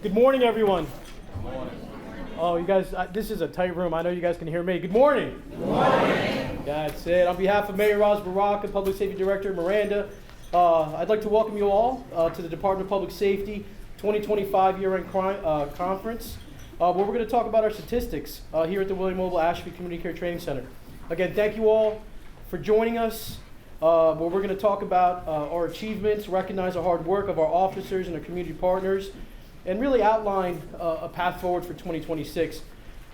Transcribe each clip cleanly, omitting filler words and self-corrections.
Good morning, everyone. Good morning. Oh, you guys, this is a tight room. I know you guys can hear me. Good morning. Good morning. That's it. On behalf of Mayor Ras Baraka, Public Safety Director Miranda, I'd like to welcome you all to the Department of Public Safety 2025 Year-End Conference, where we're going to talk about our statistics here at the William Mobile Ashby Community Care Training Center. Again, thank you all for joining us, where we're going to talk about our achievements, recognize the hard work of our officers and our community partners, and really outline a path forward for 2026.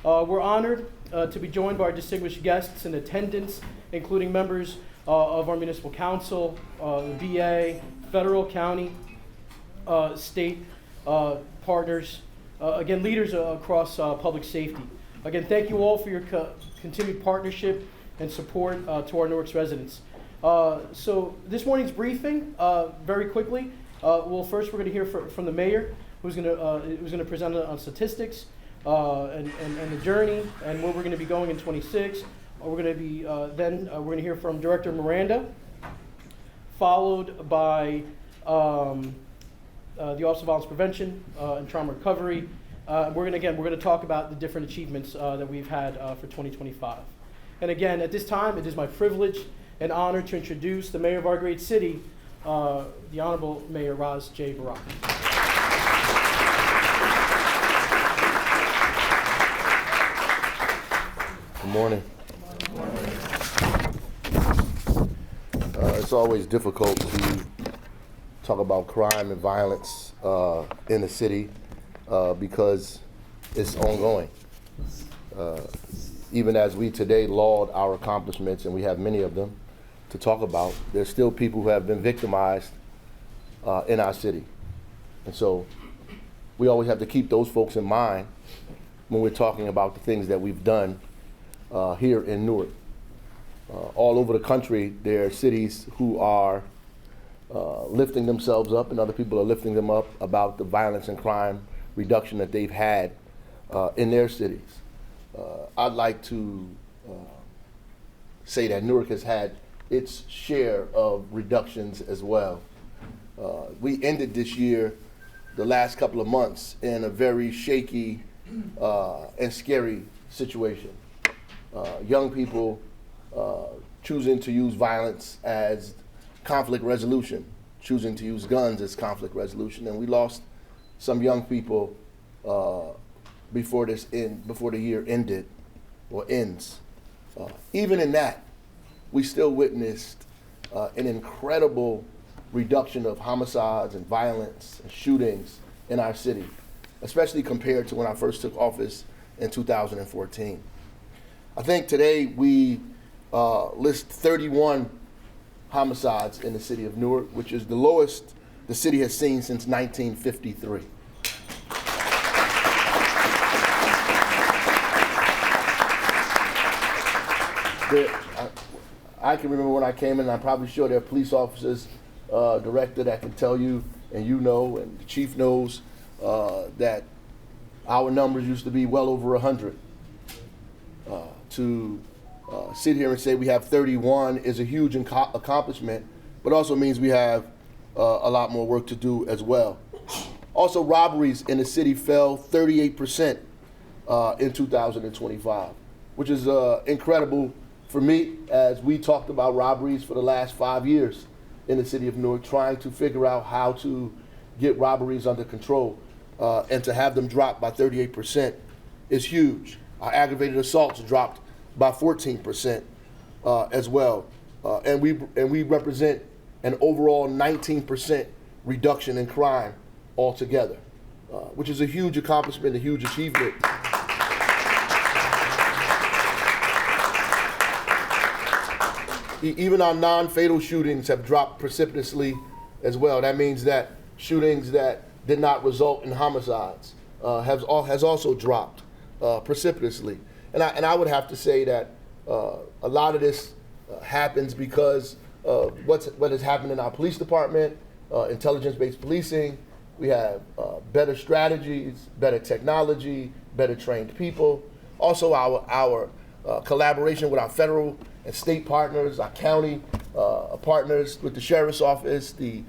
We're honored to be joined by our distinguished guests in attendance, including members of our municipal council, the VA, federal, county, state partners, again, leaders across public safety. Again, thank you all for your continued partnership and support to our Newark residents. So this morning's briefing, very quickly, first we're going to hear from the mayor, who's going to present on statistics and the journey and where we're going to be going in 26. We're going to be we're going to hear from Director Miranda, followed by the Office of Violence Prevention and Trauma Recovery. We're going to talk about the different achievements that we've had for 2025. And again, at this time, it is my privilege and honor to introduce the mayor of our great city, the Honorable Mayor Ras J. Baraka. Good morning. It's always difficult to talk about crime and violence in the city because it's ongoing. Even as we today laud our accomplishments, and we have many of them to talk about, there's still people who have been victimized in our city. And so we always have to keep those folks in mind when we're talking about the things that we've done here in Newark. All over the country, there are cities who are lifting themselves up, and other people are lifting them up about the violence and crime reduction that they've had in their cities. I'd like to say that Newark has had its share of reductions as well. We ended this year, the last couple of months, in a very shaky and scary situation. Young people choosing to use violence as conflict resolution, choosing to use guns as conflict resolution, and we lost some young people before the year ended or ends. Even in that, we still witnessed an incredible reduction of homicides and violence and shootings in our city, especially compared to when I first took office in 2014. I think today we list 31 homicides in the city of Newark, which is the lowest the city has seen since 1953. I can remember when I came in, and I'm probably sure there are police officers, director that can tell you, and you know, and the chief knows, that our numbers used to be well over 100. To sit here and say we have 31 is a huge accomplishment, but also means we have a lot more work to do as well. Also, robberies in the city fell 38% in 2025, which is incredible for me, as we talked about robberies for the last 5 years in the city of Newark, trying to figure out how to get robberies under control, and to have them drop by 38% is huge. Our aggravated assaults dropped by 14% as well, and we represent an overall 19% reduction in crime altogether, which is a huge accomplishment, a huge achievement. Even our non-fatal shootings have dropped precipitously as well. That means that shootings that did not result in homicides has also dropped precipitously. And I would have to say that a lot of this happens because of what has happened in our police department, intelligence-based policing. We have better strategies, better technology, better trained people. Also, our collaboration with our federal and state partners, our county partners, with the sheriff's office, the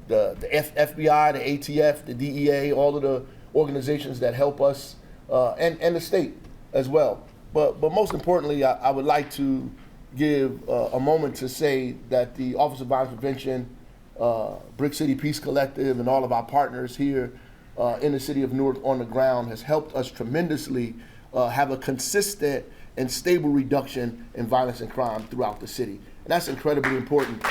FBI, the ATF, the DEA, all of the organizations that help us, and the state as well. But most importantly, I would like to give a moment to say that the Office of Violence Prevention, Brick City Peace Collective, and all of our partners here in the city of Newark on the ground has helped us tremendously have a consistent and stable reduction in violence and crime throughout the city. And that's incredibly important.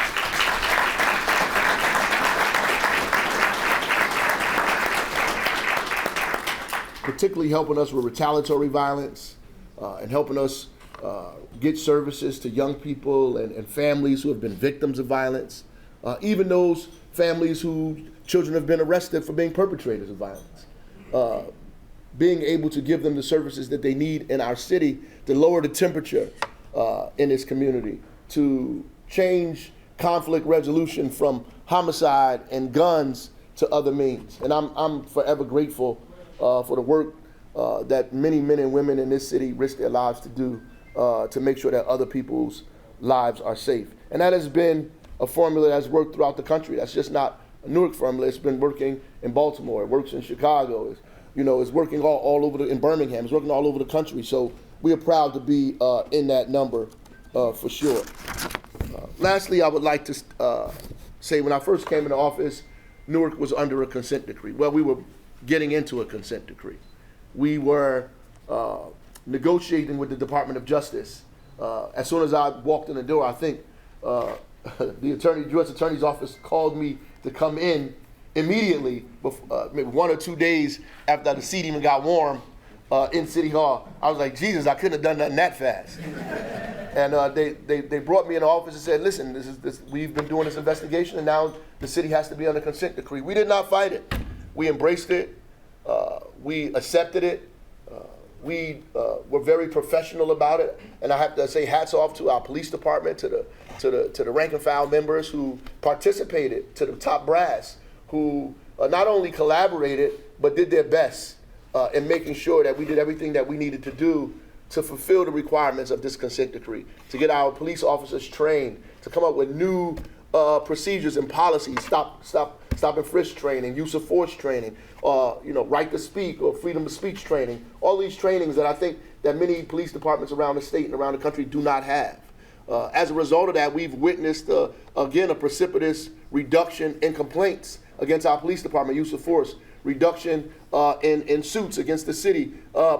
Particularly helping us with retaliatory violence and helping us get services to young people and families who have been victims of violence, even those families whose children have been arrested for being perpetrators of violence. Being able to give them the services that they need in our city to lower the temperature in this community, to change conflict resolution from homicide and guns to other means. And I'm forever grateful for the work that many men and women in this city risk their lives to do to make sure that other people's lives are safe. And that has been a formula that's worked throughout the country. That's just not a Newark formula. It's been working in Baltimore. It works in Chicago. It's working all over in Birmingham. It's working all over the country. So we are proud to be in that number for sure. Lastly, I would like to say when I first came into office, Newark was under a consent decree. Well, we were getting into a consent decree. We were negotiating with the Department of Justice. As soon as I walked in the door, I think the U.S. Attorney's Office called me to come in immediately, maybe 1 or 2 days after the seat even got warm in City Hall. I was like, Jesus, I couldn't have done nothing that fast. And they brought me in the office and said, listen, we've been doing this investigation, and now the city has to be under consent decree. We did not fight it. We embraced it. We accepted it. We were very professional about it, and I have to say hats off to our police department, to the rank and file members who participated, to the top brass who not only collaborated but did their best in making sure that we did everything that we needed to do to fulfill the requirements of this consent decree, to get our police officers trained, to come up with new procedures and policies, stop and frisk training, use of force training, right to speak or freedom of speech training. All these trainings that I think that many police departments around the state and around the country do not have. As a result of that, we've witnessed, again, a precipitous reduction in complaints against our police department, use of force, reduction in suits against the city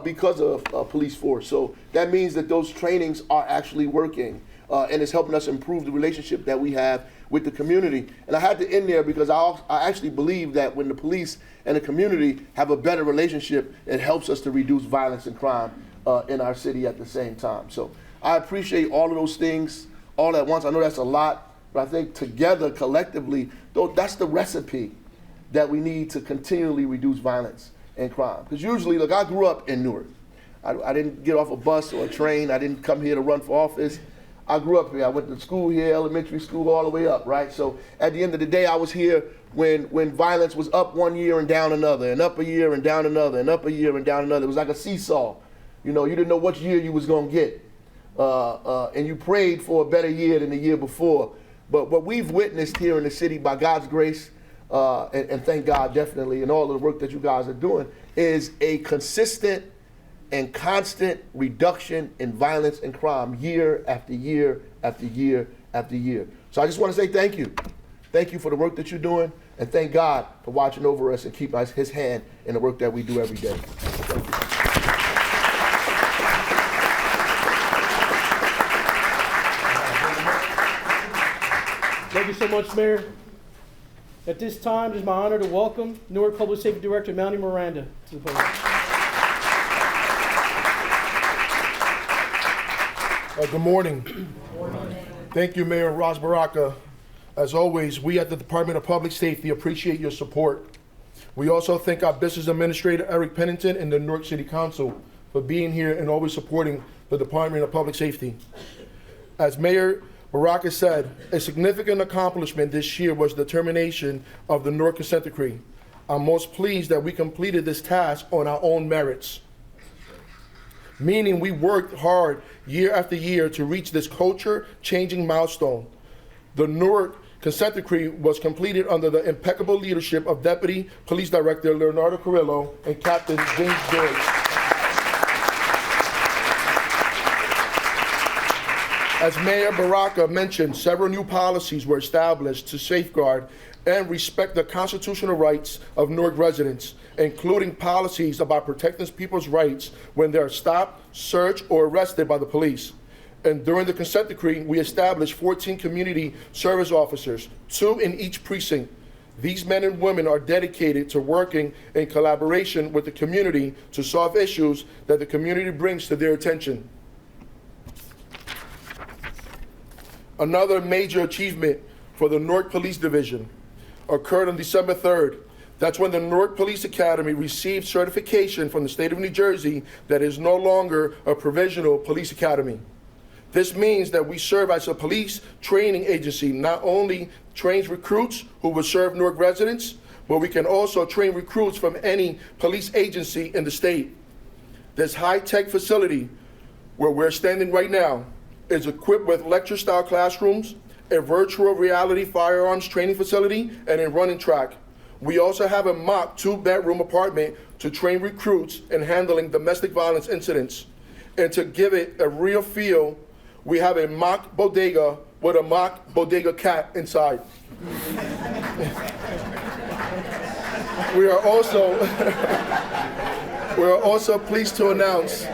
because of police force. So that means that those trainings are actually working and it's helping us improve the relationship that we have with the community. And I had to end there because I actually believe that when the police and the community have a better relationship, it helps us to reduce violence and crime in our city at the same time. So I appreciate all of those things all at once. I know that's a lot, but I think together, collectively, that's the recipe that we need to continually reduce violence and crime. Because usually, look, I grew up in Newark. I didn't get off a bus or a train. I didn't come here to run for office. I grew up here. I went to school here, elementary school, all the way up, right? So at the end of the day, I was here when violence was up one year and down another, and up a year and down another, and up a year and down another. It was like a seesaw. You didn't know which year you was going to get. And you prayed for a better year than the year before. But what we've witnessed here in the city, by God's grace, and thank God definitely, and all of the work that you guys are doing, is a consistent and constant reduction in violence and crime year after year after year after year. So I just want to say thank you. Thank you for the work that you're doing, and thank God for watching over us and keeping his hand in the work that we do every day. Thank you. Thank you so much, Mayor. At this time, it is my honor to welcome Newark Public Safety Director Melanie Miranda to the podium. Good morning. Good morning. Thank you, Mayor Ras Baraka. As always, we at the Department of Public Safety appreciate your support. We also thank our Business Administrator, Eric Pennington, and the Newark City Council for being here and always supporting the Department of Public Safety. As Mayor Baraka said, a significant accomplishment this year was the termination of the Newark Consent Decree. I'm most pleased that we completed this task on our own merits, meaning we worked hard year after year to reach this culture-changing milestone. The Newark consent decree was completed under the impeccable leadership of Deputy Police Director Leonardo Carrillo and Captain James George. As Mayor Baraka mentioned, several new policies were established to safeguard and respect the constitutional rights of Newark residents, including policies about protecting people's rights when they are stopped, searched, or arrested by the police. And during the consent decree, we established 14 community service officers, 2 in each precinct. These men and women are dedicated to working in collaboration with the community to solve issues that the community brings to their attention. Another major achievement for the Newark Police Division occurred on December 3rd. That's when the Newark Police Academy received certification from the state of New Jersey that is no longer a provisional police academy. This means that we serve as a police training agency, not only trains recruits who will serve Newark residents, but we can also train recruits from any police agency in the state. This high-tech facility where we're standing right now is equipped with lecture-style classrooms, a virtual reality firearms training facility, and a running track. We also have a mock 2-bedroom apartment to train recruits in handling domestic violence incidents. And to give it a real feel, we have a mock bodega with a mock bodega cat inside. We are also pleased to announce,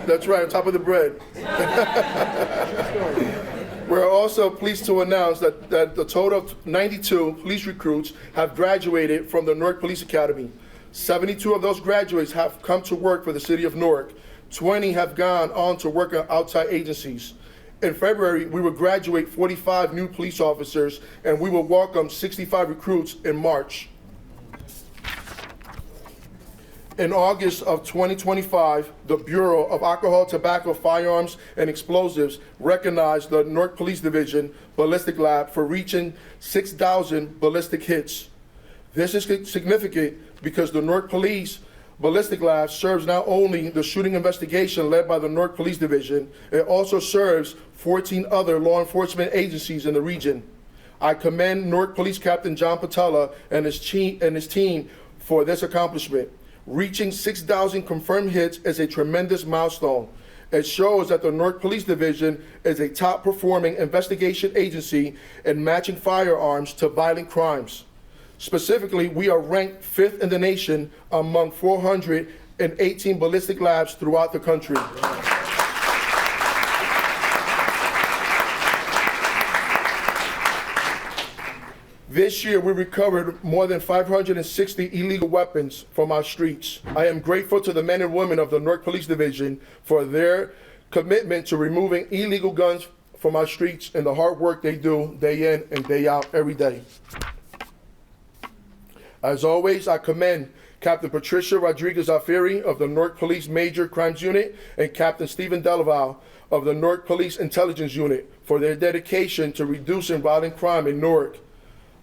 that's right, on top of the bread. We're also pleased to announce that the total of 92 police recruits have graduated from the Newark Police Academy. 72 of those graduates have come to work for the city of Newark. 20 have gone on to work at outside agencies. In February, we will graduate 45 new police officers, and we will welcome 65 recruits in March. In August of 2025, the Bureau of Alcohol, Tobacco, Firearms, and Explosives recognized the Newark Police Division Ballistic Lab for reaching 6,000 ballistic hits. This is significant because the Newark Police Ballistic Lab serves not only the shooting investigation led by the Newark Police Division, it also serves 14 other law enforcement agencies in the region. I commend Newark Police Captain John Patella and his team for this accomplishment. Reaching 6,000 confirmed hits is a tremendous milestone. It shows that the Newark Police Division is a top-performing investigation agency in matching firearms to violent crimes. Specifically, we are ranked 5th in the nation among 418 ballistic labs throughout the country. This year, we recovered more than 560 illegal weapons from our streets. I am grateful to the men and women of the Newark Police Division for their commitment to removing illegal guns from our streets and the hard work they do day in and day out every day. As always, I commend Captain Patricia Rodriguez-Alfieri of the Newark Police Major Crimes Unit and Captain Stephen Delaval of the Newark Police Intelligence Unit for their dedication to reducing violent crime in Newark.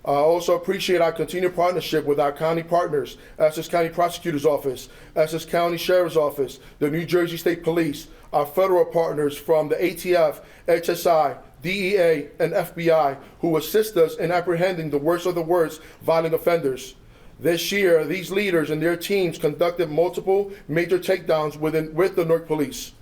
I also appreciate our continued partnership with our county partners, Essex County Prosecutor's Office, Essex County Sheriff's Office, the New Jersey State Police, our federal partners from the ATF, HSI, DEA, and FBI, who assist us in apprehending the worst of the worst violent offenders. This year, these leaders and their teams conducted multiple major takedowns with the Newark Police.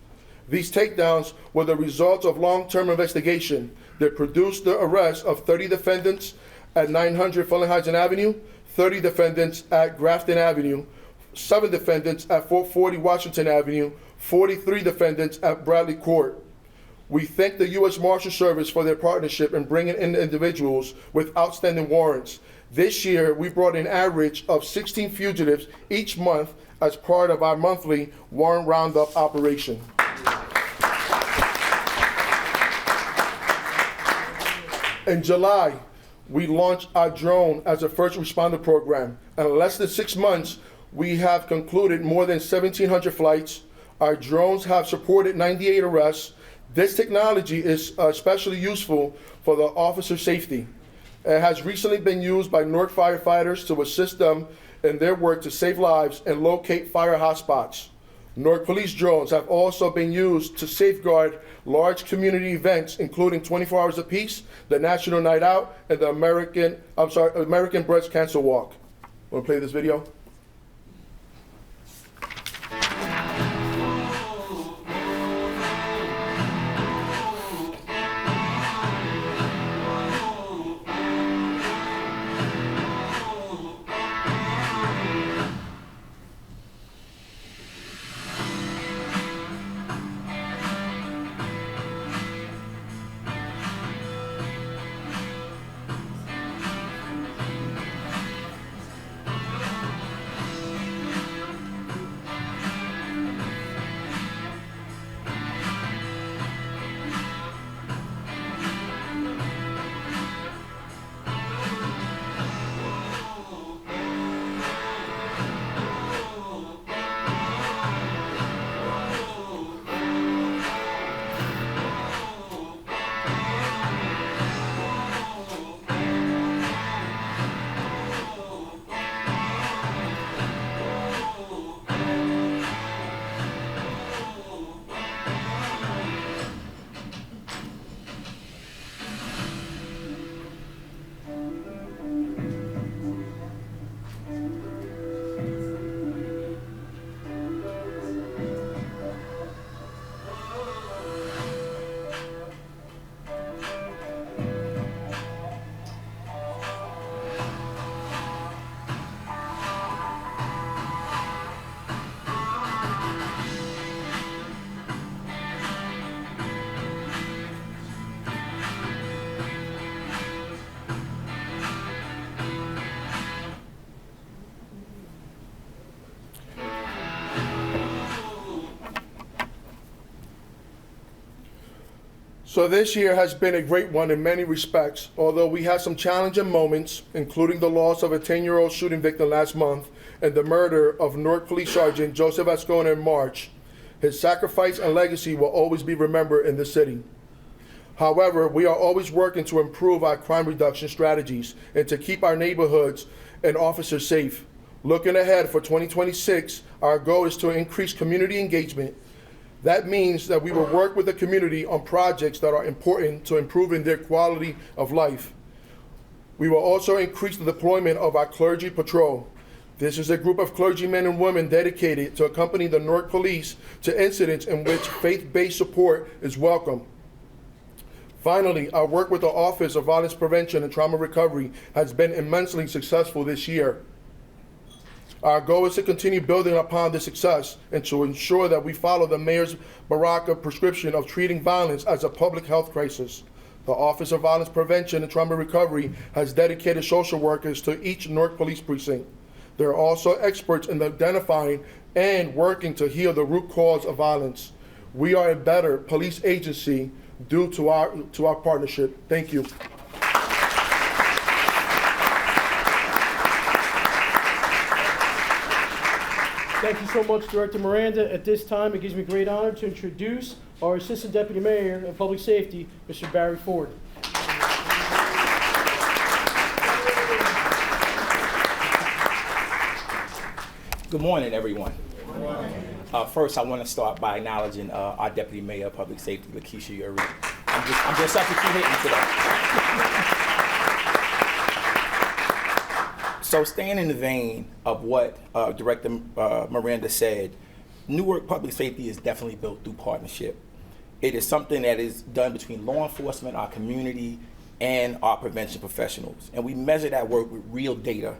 These takedowns were the result of long-term investigation that produced the arrest of 30 defendants at 900 Fullenhuizen Avenue, 30 defendants at Grafton Avenue, 7 defendants at 440 Washington Avenue, 43 defendants at Bradley Court. We thank the U.S. Marshal Service for their partnership in bringing in individuals with outstanding warrants. This year, we brought an average of 16 fugitives each month as part of our monthly warrant roundup operation. In July, we launched our drone as a first responder program. In less than 6 months, we have concluded more than 1,700 flights. Our drones have supported 98 arrests. This technology is especially useful for the officer safety. It has recently been used by Newark firefighters to assist them in their work to save lives and locate fire hotspots. Newark police drones have also been used to safeguard large community events, including 24 Hours of Peace, the National Night Out, and the American Breast Cancer Walk. Want to play this video? So this year has been a great one in many respects, although we had some challenging moments, including the loss of a 10-year-old shooting victim last month and the murder of Newark Police Sergeant Joseph Ascona in March. His sacrifice and legacy will always be remembered in the city. However, we are always working to improve our crime reduction strategies and to keep our neighborhoods and officers safe. Looking ahead for 2026, our goal is to increase community engagement. That means that we will work with the community on projects that are important to improving their quality of life. We will also increase the deployment of our clergy patrol. This is a group of clergymen and women dedicated to accompany the Newark Police to incidents in which faith-based support is welcome. Finally, our work with the Office of Violence Prevention and Trauma Recovery has been immensely successful this year. Our goal is to continue building upon this success and to ensure that we follow the Mayor's Baraka prescription of treating violence as a public health crisis. The Office of Violence Prevention and Trauma Recovery has dedicated social workers to each Newark Police Precinct. They're also experts in identifying and working to heal the root cause of violence. We are a better police agency due to our partnership. Thank you. Thank you so much, Director Miranda. At this time, it gives me great honor to introduce our Assistant Deputy Mayor of Public Safety, Mr. Barry Ford. Good morning, everyone. Good morning. First, I want to start by acknowledging our Deputy Mayor of Public Safety, Lakeisha Uri. I'm just substitute hitting today. So staying in the vein of what Director Miranda said, Newark Public Safety is definitely built through partnership. It is something that is done between law enforcement, our community, and our prevention professionals. And we measure that work with real data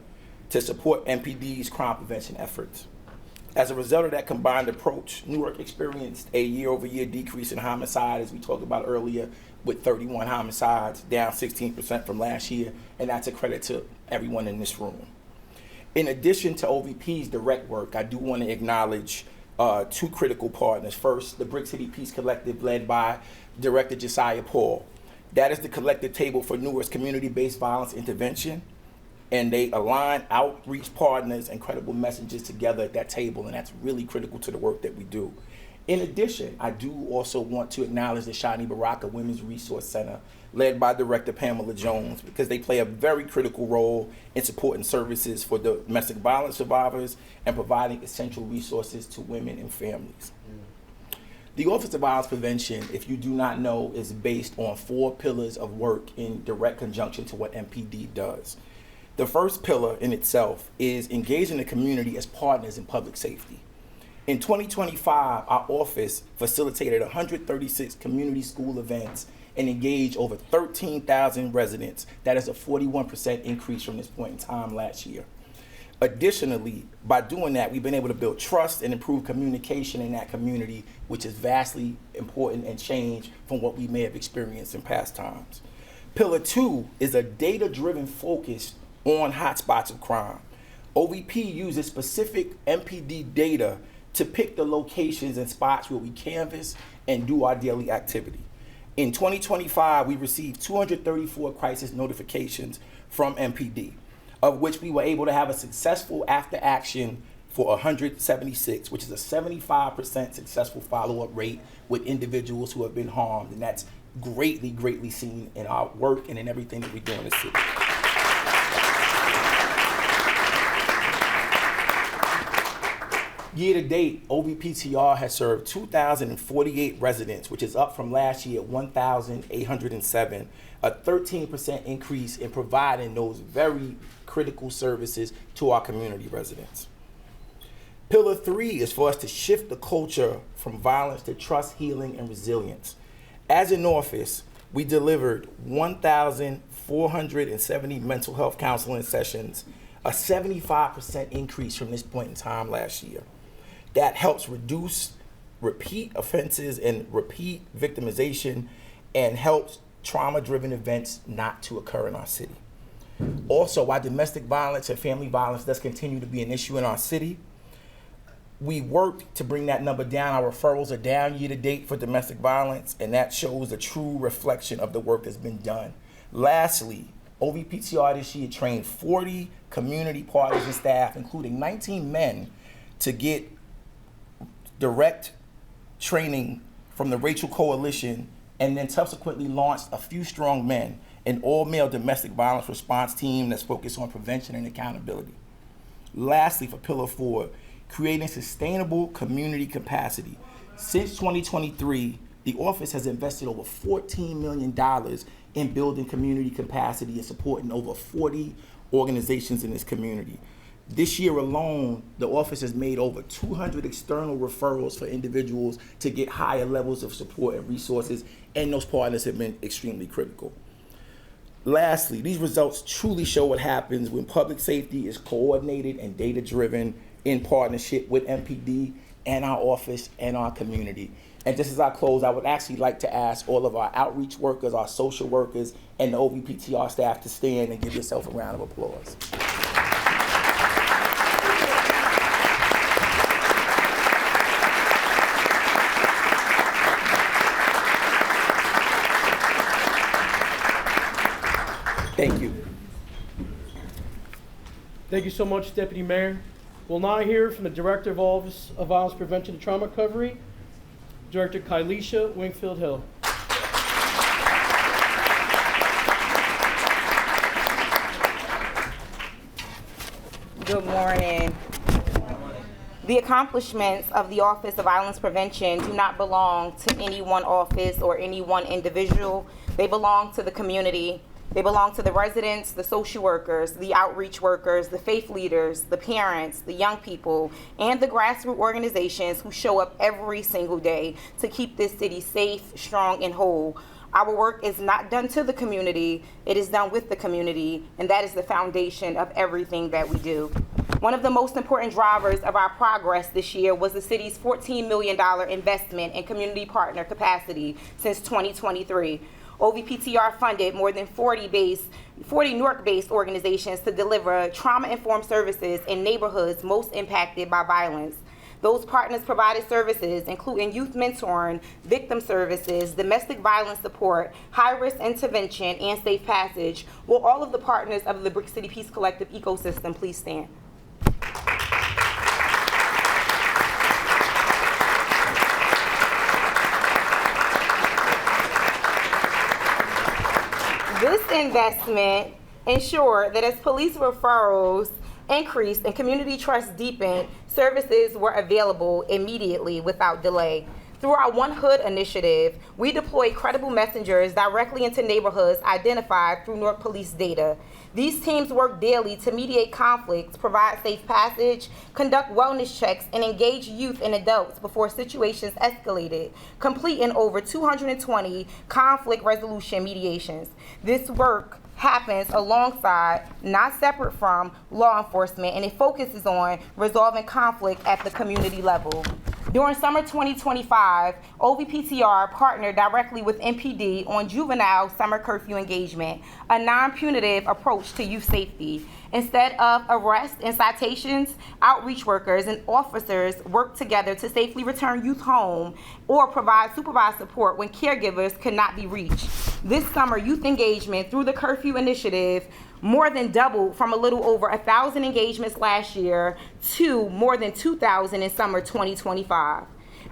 to support NPD's crime prevention efforts. As a result of that combined approach, Newark experienced a year-over-year decrease in homicide, as we talked about earlier, with 31 homicides, down 16% from last year, and that's a credit to everyone in this room. In addition to OVP's direct work, I do want to acknowledge two critical partners. First, the Brick City Peace Collective, led by Director Josiah Paul. That is the collective table for Newark's community-based violence intervention, and they align outreach partners and credible messages together at that table, and that's really critical to the work that we do. In addition, I do also want to acknowledge the Shani Baraka Women's Resource Center, led by Director Pamela Jones, because they play a very critical role in supporting services for domestic violence survivors and providing essential resources to women and families. The Office of Violence Prevention, if you do not know, is based on 4 pillars of work in direct conjunction to what MPD does. The first pillar in itself is engaging the community as partners in public safety. In 2025, our office facilitated 136 community school events and engaged over 13,000 residents. That is a 41% increase from this point in time last year. Additionally, by doing that, we've been able to build trust and improve communication in that community, which is vastly important and change from what we may have experienced in past times. Pillar 2 is a data-driven focus on hotspots of crime. OVP uses specific MPD data to pick the locations and spots where we canvass and do our daily activity. In 2025, we received 234 crisis notifications from MPD, of which we were able to have a successful after action for 176, which is a 75% successful follow-up rate with individuals who have been harmed. And that's greatly, greatly seen in our work and in everything that we do in the city. Year to date, OVPTR has served 2,048 residents, which is up from last year at 1,807, a 13% increase in providing those very critical services to our community residents. Pillar 3 is for us to shift the culture from violence to trust, healing, and resilience. As an office, we delivered 1,470 mental health counseling sessions, a 75% increase from this point in time last year. That helps reduce repeat offenses and repeat victimization and helps trauma-driven events not to occur in our city. Also, while domestic violence and family violence does continue to be an issue in our city, we worked to bring that number down. Our referrals are down year to date for domestic violence, and that shows a true reflection of the work that's been done. Lastly, OVPTR this year trained 40 community partners and staff, including 19 men, to get direct training from the Rachel Coalition, and then subsequently launched A Few Strong Men, an all-male domestic violence response team that's focused on prevention and accountability. Lastly, for Pillar 4, creating sustainable community capacity. Since 2023, the office has invested over $14 million in building community capacity and supporting over 40 organizations in this community. This year alone, the office has made over 200 external referrals for individuals to get higher levels of support and resources, and those partners have been extremely critical. Lastly, these results truly show what happens when public safety is coordinated and data-driven in partnership with MPD and our office and our community. And just as I close, I would actually like to ask all of our outreach workers, our social workers, and the OVPTR staff to stand and give yourself a round of applause. Thank you. Thank you so much, Deputy Mayor. We'll now hear from the Director of Office of Violence Prevention and Trauma Recovery, Director Kylisha Wingfield Hill. Good morning. The accomplishments of the Office of Violence Prevention do not belong to any one office or any one individual. They belong to the community. They belong to the residents, the social workers, the outreach workers, the faith leaders, the parents, the young people, and the grassroots organizations who show up every single day to keep this city safe, strong, and whole. Our work is not done to the community, it is done with the community, and that is the foundation of everything that we do. One of the most important drivers of our progress this year was the city's $14 million investment in community partner capacity since 2023. OVPTR funded more than 40 Newark-based organizations to deliver trauma-informed services in neighborhoods most impacted by violence. Those partners provided services including youth mentoring, victim services, domestic violence support, high-risk intervention, and safe passage. Will all of the partners of the Brick City Peace Collective ecosystem please stand? This investment ensured that as police referrals increased and community trust deepened, services were available immediately without delay. Through our One Hood initiative, we deployed credible messengers directly into neighborhoods identified through Newark Police data. These teams work daily to mediate conflicts, provide safe passage, conduct wellness checks, and engage youth and adults before situations escalated, completing over 220 conflict resolution mediations. This work happens alongside, not separate from, law enforcement, and it focuses on resolving conflict at the community level. During summer 2025, OVPTR partnered directly with MPD on juvenile summer curfew engagement, a non-punitive approach to youth safety. Instead of arrests and citations, outreach workers and officers work together to safely return youth home or provide supervised support when caregivers cannot be reached. This summer, youth engagement through the curfew initiative more than doubled from a little over 1,000 engagements last year to more than 2,000 in summer 2025.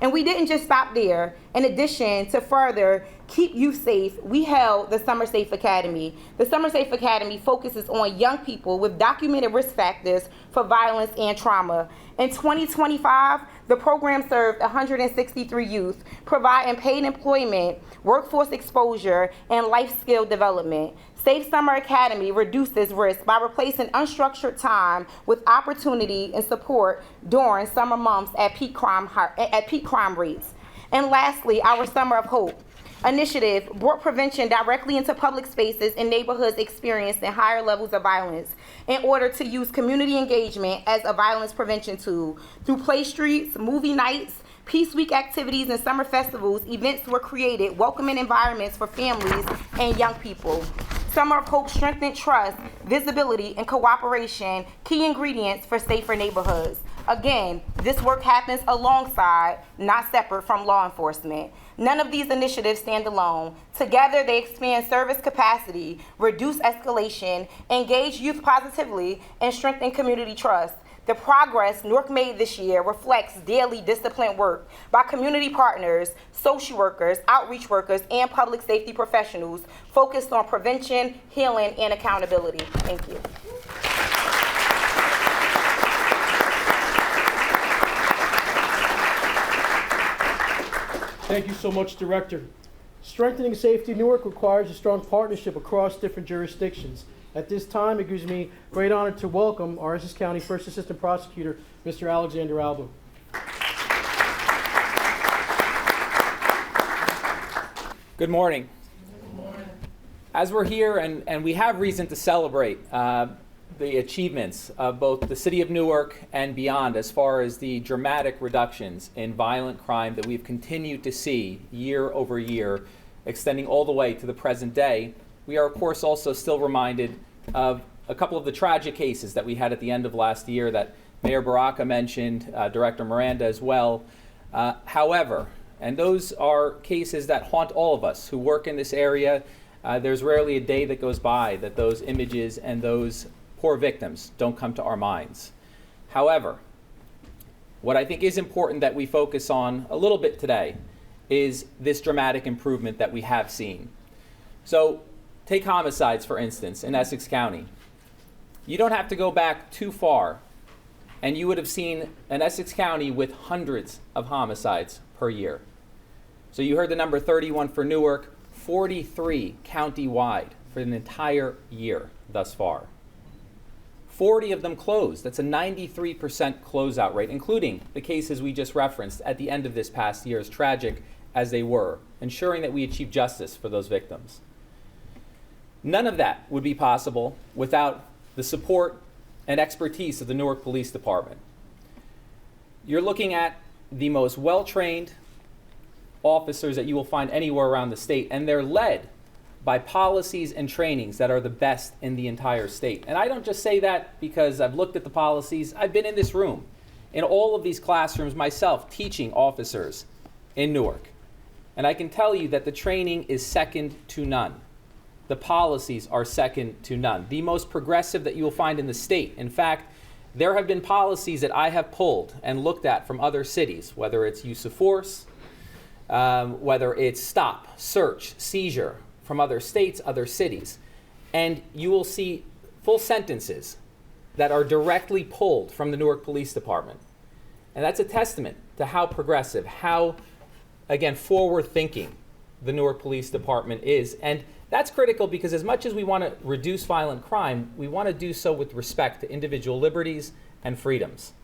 And we didn't just stop there. In addition to further keep youth safe, we held the Summer Safe Academy. The Summer Safe Academy focuses on young people with documented risk factors for violence and trauma. In 2025, the program served 163 youth, providing paid employment, workforce exposure, and life skill development. Safe Summer Academy reduces risk by replacing unstructured time with opportunity and support during summer months at peak crime rates. And lastly, our Summer of Hope initiative brought prevention directly into public spaces in neighborhoods experiencing higher levels of violence in order to use community engagement as a violence prevention tool. Through play streets, movie nights, Peace Week activities, and summer festivals, events were created, welcoming environments for families and young people. Summer of Hope strengthened trust, visibility, and cooperation, key ingredients for safer neighborhoods. Again, this work happens alongside, not separate from, law enforcement. None of these initiatives stand alone. Together, they expand service capacity, reduce escalation, engage youth positively, and strengthen community trust. The progress Newark made this year reflects daily disciplined work by community partners, social workers, outreach workers, and public safety professionals focused on prevention, healing, and accountability. Thank you. Thank you so much, Director. Strengthening safety in Newark requires a strong partnership across different jurisdictions. At this time, it gives me great honor to welcome our Essex County First Assistant Prosecutor, Mr. Alexander Alba. Good morning. As we're here and we have reason to celebrate the achievements of both the City of Newark and beyond as far as the dramatic reductions in violent crime that we've continued to see year over year, extending all the way to the present day, we are, of course, also still reminded of a couple of the tragic cases that we had at the end of last year that Mayor Baraka mentioned, Director Miranda as well. However, and those are cases that haunt all of us who work in this area. There's rarely a day that goes by that those images and those poor victims don't come to our minds. However, what I think is important that we focus on a little bit today is this dramatic improvement that we have seen. So, take homicides, for instance, in Essex County. You don't have to go back too far, and you would have seen an Essex County with hundreds of homicides per year. So you heard the number 31 for Newark, 43 county-wide for an entire year thus far. 40 of them closed. That's a 93% closeout rate, including the cases we just referenced at the end of this past year, as tragic as they were, ensuring that we achieve justice for those victims. None of that would be possible without the support and expertise of the Newark Police Department. You're looking at the most well-trained officers that you will find anywhere around the state, and they're led by policies and trainings that are the best in the entire state. And I don't just say that because I've looked at the policies. I've been in this room, in all of these classrooms myself, teaching officers in Newark. And I can tell you that the training is second to none. The policies are second to none. The most progressive that you will find in the state. In fact, there have been policies that I have pulled and looked at from other cities, whether it's use of force, whether it's stop, search, seizure, from other states, other cities. And you will see full sentences that are directly pulled from the Newark Police Department. And that's a testament to how progressive, how, again, forward-thinking the Newark Police Department is. And that's critical because as much as we want to reduce violent crime, we want to do so with respect to individual liberties and freedoms.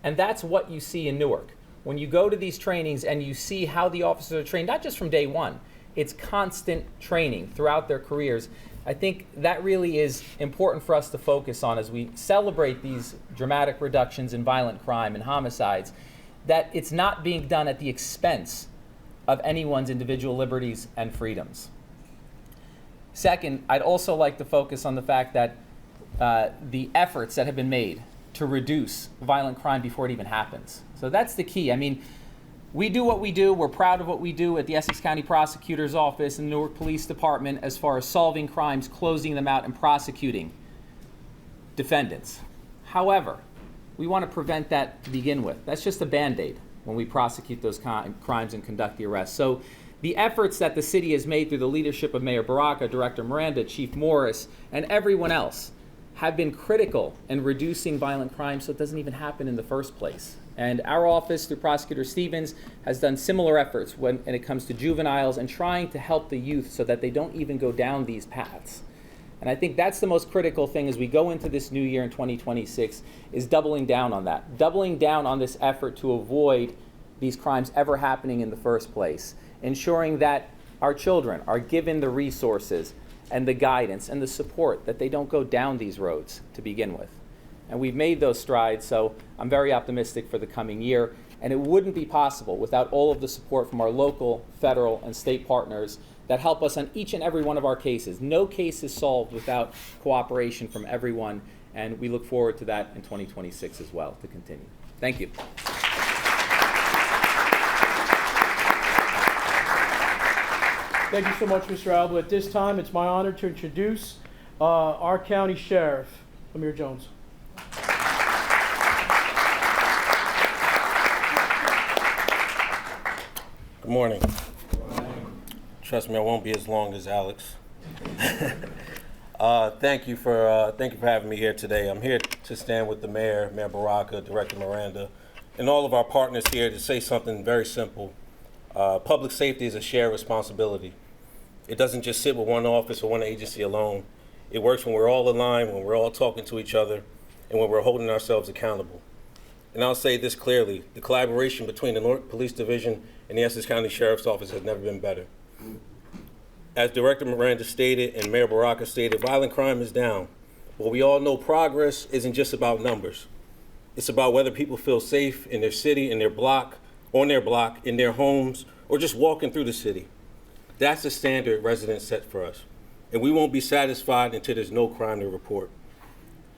And that's what you see in Newark. When you go to these trainings and you see how the officers are trained, not just from day one, it's constant training throughout their careers. I think that really is important for us to focus on as we celebrate these dramatic reductions in violent crime and homicides, that it's not being done at the expense of anyone's individual liberties and freedoms. Second, I'd also like to focus on the fact that the efforts that have been made to reduce violent crime before it even happens. So that's the key. I mean, we do what we do. We're proud of what we do at the Essex County Prosecutor's Office and the Newark Police Department as far as solving crimes, closing them out, and prosecuting defendants. However, we want to prevent that to begin with. That's just a Band-Aid when we prosecute those crimes and conduct the arrests. So the efforts that the city has made through the leadership of Mayor Baraka, Director Miranda, Chief Morris, and everyone else have been critical in reducing violent crime so it doesn't even happen in the first place. And our office, through Prosecutor Stevens, has done similar efforts when it comes to juveniles and trying to help the youth so that they don't even go down these paths. And I think that's the most critical thing as we go into this new year in 2026, is doubling down on that. Doubling down on this effort to avoid these crimes ever happening in the first place. Ensuring that our children are given the resources and the guidance and the support that they don't go down these roads to begin with. And we've made those strides, so I'm very optimistic for the coming year. And it wouldn't be possible without all of the support from our local, federal, and state partners that help us on each and every one of our cases. No case is solved without cooperation from everyone, and we look forward to that in 2026 as well to continue. Thank you. Thank you so much, Mr. Alba. At this time, it's my honor to introduce our county sheriff, Amir Jones. Good morning. Trust me, I won't be as long as Alex. Thank you for having me here today. I'm here to stand with the mayor, Mayor Baraka, Director Miranda, and all of our partners here to say something very simple. Public safety is a shared responsibility. It doesn't just sit with one office or one agency alone. It works when we're all aligned, when we're all talking to each other, and when we're holding ourselves accountable. And I'll say this clearly, the collaboration between the Newark Police Division and the Essex County Sheriff's Office has never been better. As Director Miranda stated and Mayor Baraka stated, violent crime is down. But we all know progress isn't just about numbers. It's about whether people feel safe in their city, in their block, on their block, in their homes, or just walking through the city. That's the standard residents set for us. And we won't be satisfied until there's no crime to report.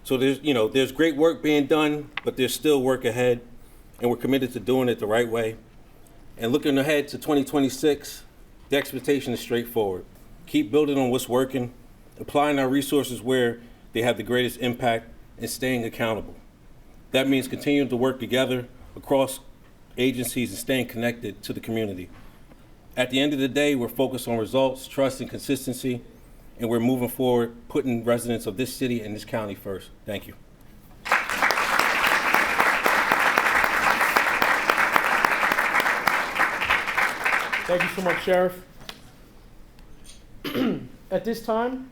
So there's great work being done, but there's still work ahead, and we're committed to doing it the right way. And looking ahead to 2026, the expectation is straightforward. Keep building on what's working, applying our resources where they have the greatest impact, and staying accountable. That means continuing to work together across agencies and staying connected to the community. At the end of the day, we're focused on results, trust, and consistency, and we're moving forward, putting residents of this city and this county first. Thank you. Thank you so much, Sheriff. At this time,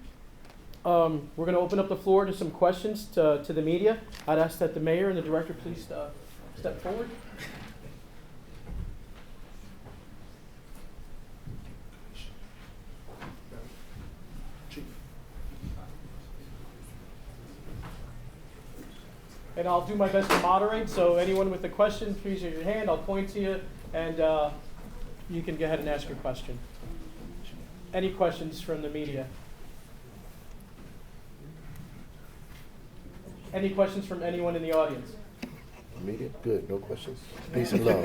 we're going to open up the floor to some questions to the media. I'd ask that the mayor and the director please step forward. And I'll do my best to moderate, so anyone with a question, please raise your hand. I'll point to you, and you can go ahead and ask your question. Any questions from the media? Any questions from anyone in the audience? Media? Good, no questions. Peace and love.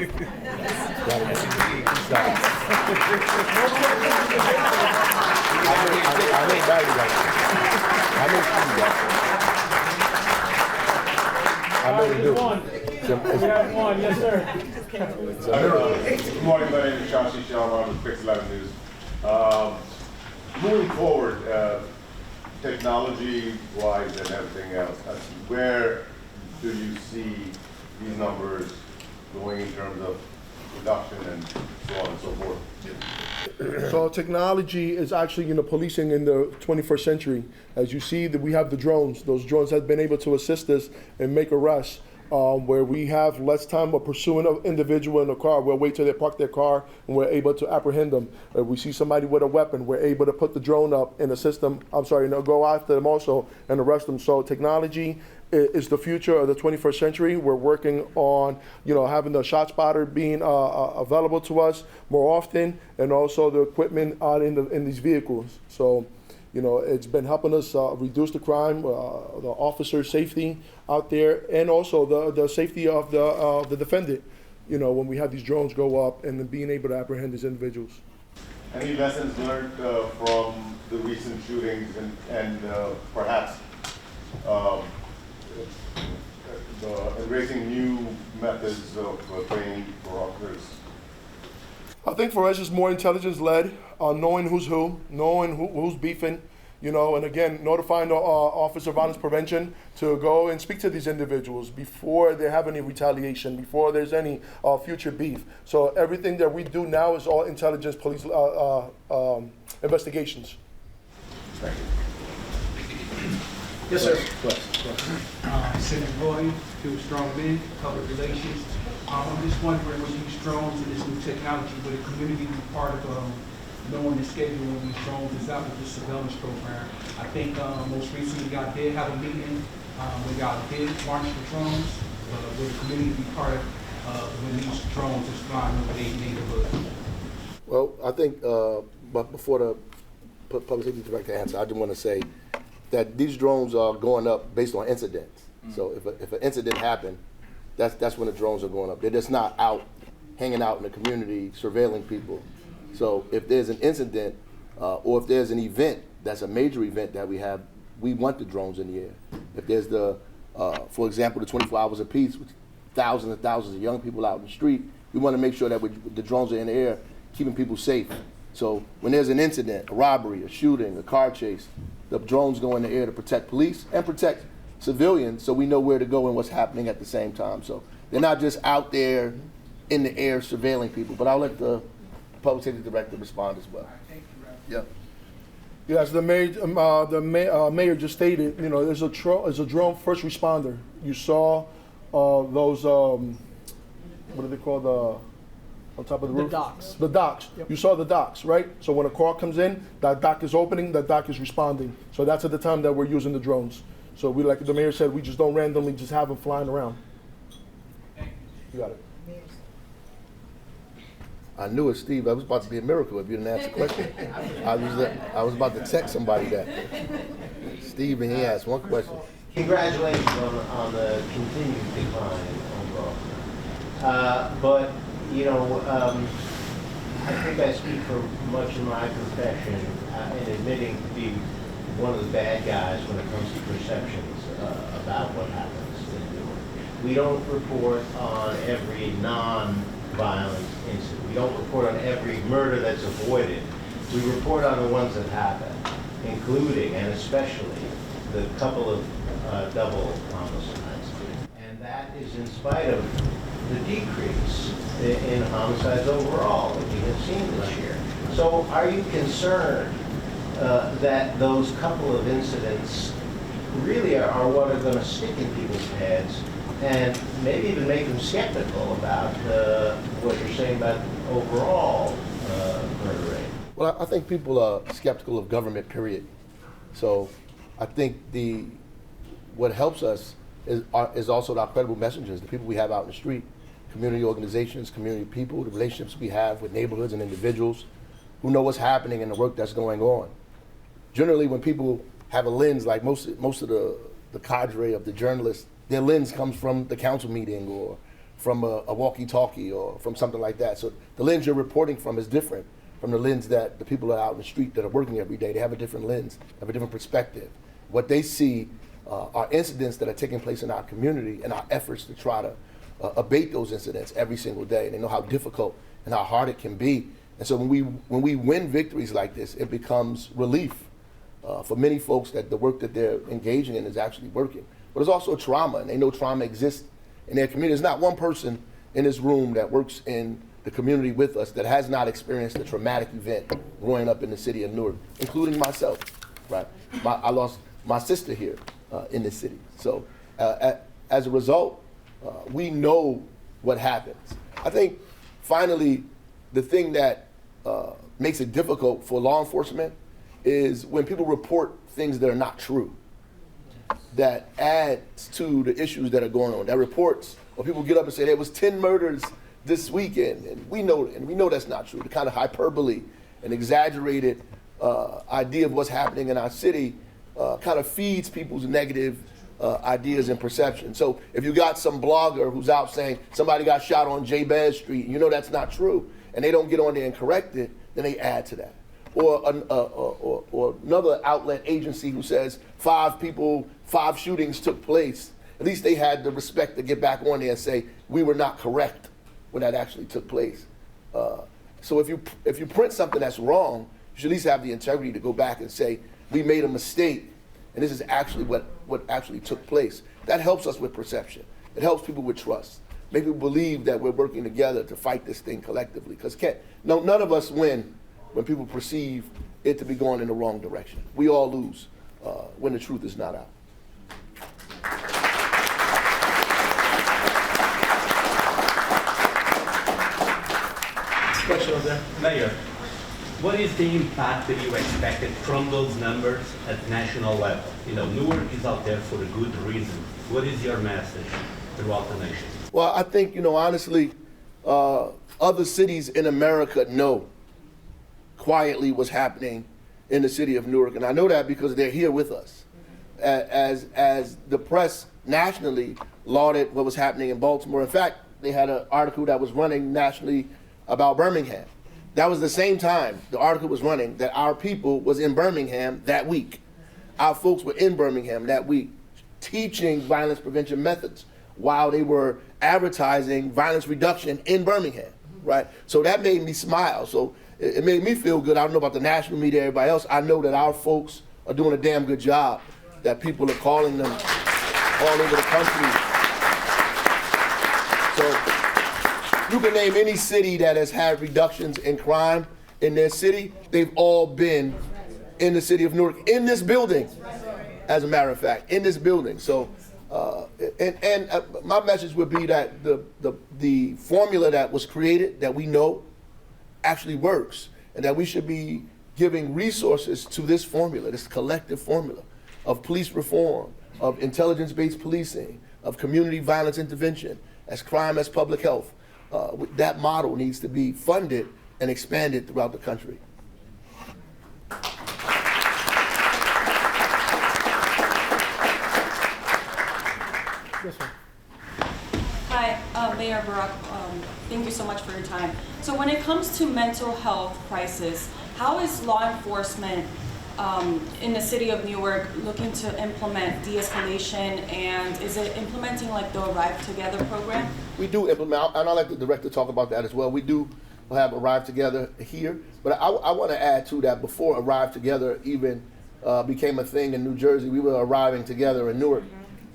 I know you do. One. We have one, yes, sir. Good morning, my name is Josh Shaw. I'm with Fix 11 News. moving forward, technology-wise and everything else, where do you see these numbers going in terms of production and so on and so forth? So technology is actually, policing in the 21st century. As you see, that we have the drones. Those drones have been able to assist us and make arrests. Where we have less time of pursuing an individual in a car, we'll wait till they park their car and we're able to apprehend them. If we see somebody with a weapon, we're able to put the drone up and assist them, go after them also and arrest them. So technology is the future of the 21st century. We're working on, having the shot spotter being available to us more often, and also the equipment out in these vehicles. So, it's been helping us reduce the crime, the officer safety out there, and also the safety of the defendant, when we have these drones go up and then being able to apprehend these individuals. Any lessons learned from the recent shootings and perhaps embracing new methods of training for officers? I think for us it's more intelligence-led, knowing who's who, knowing who's beefing, and again, notifying the Office of Violence Prevention to go and speak to these individuals before they have any retaliation, before there's any future beef. So everything that we do now is all intelligence police investigations. Thank you. Yes, sir. Senator Boyd, Field Strong Men, Public Relations. I'm just wondering, with these drones and this new technology, would the community be part of knowing the schedule when these drones is out with the surveillance program? I think most recently y'all did have a meeting when y'all did launch the drones. Would the community be part of when these drones is flying over their neighborhood? Well, I think, but before the Public Safety Director answer, I just want to say that these drones are going up based on incidents. So if an incident happened, that's when the drones are going up. They're just not out, hanging out in the community, surveilling people. So if there's an incident or if there's an event that's a major event that we have, we want the drones in the air. If there's for example, the 24 hours of peace, with thousands and thousands of young people out in the street, we want to make sure that the drones are in the air, keeping people safe. So when there's an incident, a robbery, a shooting, a car chase, the drones go in the air to protect police and protect civilians, so we know where to go and what's happening at the same time. So they're not just out there in the air surveilling people. But I'll let the Public Safety Director respond as well. Yeah. Yes, the mayor just stated, there's a drone first responder. You saw those, what do they call on top of the roof? The docks. The docks. Yep. You saw the docks, right? So when a call comes in, that dock is opening, that dock is responding. So that's at the time that we're using the drones. So we, like the mayor said, we just don't randomly just have them flying around. You got it. I knew it, Steve. It was about to be a miracle if you didn't ask the question. I was about to text somebody that. Steve, and he asked one question. Congratulations on the continued decline overall. But, I think I speak for much of my profession in admitting to be one of the bad guys when it comes to perceptions about what happens in Newark. We don't report on every non-violent incident. We don't report on every murder that's avoided. We report on the ones that happen, including and especially the couple of double homicides. And that is in spite of the decrease in homicides overall that we have seen this year. So are you concerned that those couple of incidents really are what are going to stick in people's heads and maybe even make them skeptical about what you're saying about overall murder rate? Well, I think people are skeptical of government, period. So I think what helps us is also our credible messengers, the people we have out in the street, community organizations, community people, the relationships we have with neighborhoods and individuals who know what's happening and the work that's going on. Generally, when people have a lens, like most of the cadre of the journalists, their lens comes from the council meeting or from a walkie-talkie or from something like that. So the lens you're reporting from is different from the lens that the people that are out in the street that are working every day. They have a different lens, have a different perspective. What they see are incidents that are taking place in our community and our efforts to try to abate those incidents every single day. And they know how difficult and how hard it can be And so when we win victories like this, it becomes relief for many folks that the work that they're engaging in is actually working. But it's also trauma, and they know trauma exists in their community. There's not one person in this room that works in the community with us that has not experienced a traumatic event growing up in the city of Newark, including myself, right? I lost my sister here in this city. So as a result, we know what happens. I think finally, the thing that makes it difficult for law enforcement is when people report things that are not true, that adds to the issues that are going on. That reports, or people get up and say there was 10 murders this weekend, and we know that's not true. The kind of hyperbole and exaggerated idea of what's happening in our city kind of feeds people's negative ideas and perception. So if you got some blogger who's out saying somebody got shot on Jabez Street, you know that's not true, and they don't get on there and correct it, then they add to that. Or another outlet agency who says 5 shootings took place. At least they had the respect to get back on there and say we were not correct when that actually took place. So if you print something that's wrong, you should at least have the integrity to go back and say we made a mistake, and this is actually what actually took place. That helps us with perception. It helps people with trust. Make people believe that we're working together to fight this thing collectively. Because none of us win when people perceive it to be going in the wrong direction. We all lose when the truth is not out. Question over there. Mayor, what is the impact that you expected from those numbers at national level? Newark is out there for a good reason. What is your message throughout the nation? Well, I think, honestly, other cities in America know quietly what's happening in the city of Newark. And I know that because they're here with us. As the press nationally lauded what was happening in Baltimore. In fact, they had an article that was running nationally about Birmingham. That was the same time the article was running that our people was in Birmingham that week. Our folks were in Birmingham that week teaching violence prevention methods while they were advertising violence reduction in Birmingham, right? So that made me smile. So it made me feel good. I don't know about the national media, everybody else. I know that our folks are doing a damn good job, that people are calling them all over the country. So you can name any city that has had reductions in crime in their city. They've all been in the city of Newark, in this building, as a matter of fact, in this building. So, my message would be that the formula that was created, that we know, actually works, and that we should be giving resources to this formula, this collective formula of police reform, of intelligence-based policing, of community violence intervention, as crime as public health. That model needs to be funded and expanded throughout the country. Hi, Mayor Barack. Thank you so much for your time. So when it comes to mental health crisis, how is law enforcement in the city of Newark looking to implement de-escalation, and is it implementing like the Arrive Together program? We do implement, and I'll let the director talk about that as well. We do have Arrive Together here, but I want to add to that, before Arrive Together even became a thing in New Jersey, we were arriving together in Newark,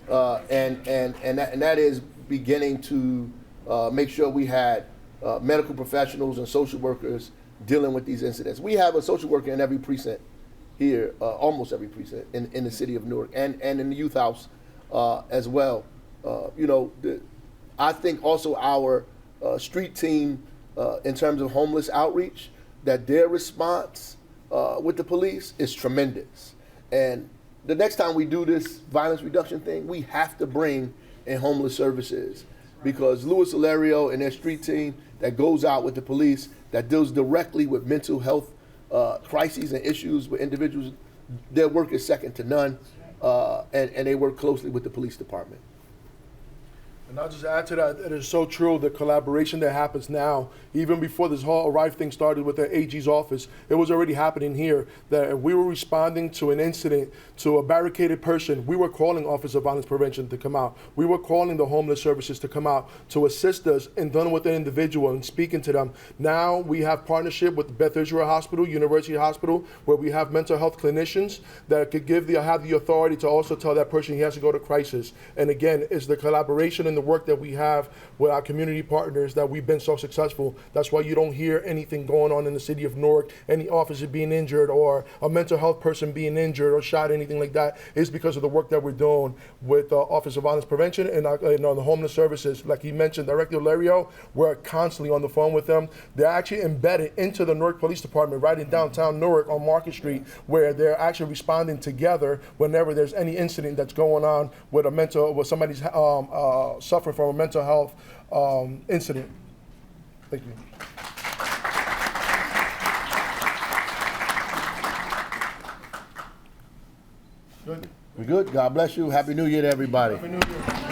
and that is beginning to make sure we had medical professionals and social workers dealing with these incidents. We have a social worker in every precinct here, almost every precinct in the city of Newark, and in the youth house as well. I think also our street team, in terms of homeless outreach, that their response with the police is tremendous. And the next time we do this violence reduction thing, we have to bring in homeless services, because Louis Alario and their street team that goes out with the police, that deals directly with mental health crises and issues with individuals, their work is second to none, and they work closely with the police department. And I'll just add to that, it is so true, the collaboration that happens now, even before this whole Arrive thing started with the AG's office, it was already happening here, that if we were responding to an incident, to a barricaded person, we were calling Office of Violence Prevention to come out. We were calling the homeless services to come out to assist us in dealing with an individual and speaking to them. Now we have partnership with Beth Israel Hospital, University Hospital, where we have mental health clinicians that could have the authority to also tell that person he has to go to crisis. And again, it's the collaboration and the work that we have with our community partners that we've been so successful. That's why you don't hear anything going on in the city of Newark, any officer being injured or a mental health person being injured or shot, anything like that. It's because of the work that we're doing with the Office of Violence Prevention and on the homeless services. Like he mentioned, Director Lario, we're constantly on the phone with them. They're actually embedded into the Newark Police Department right in downtown Newark on Market Street, where they're actually responding together whenever there's any incident that's going on with somebody's suffering from a mental health incident. Thank you. We good? God bless you. Happy New Year to everybody. Happy New Year.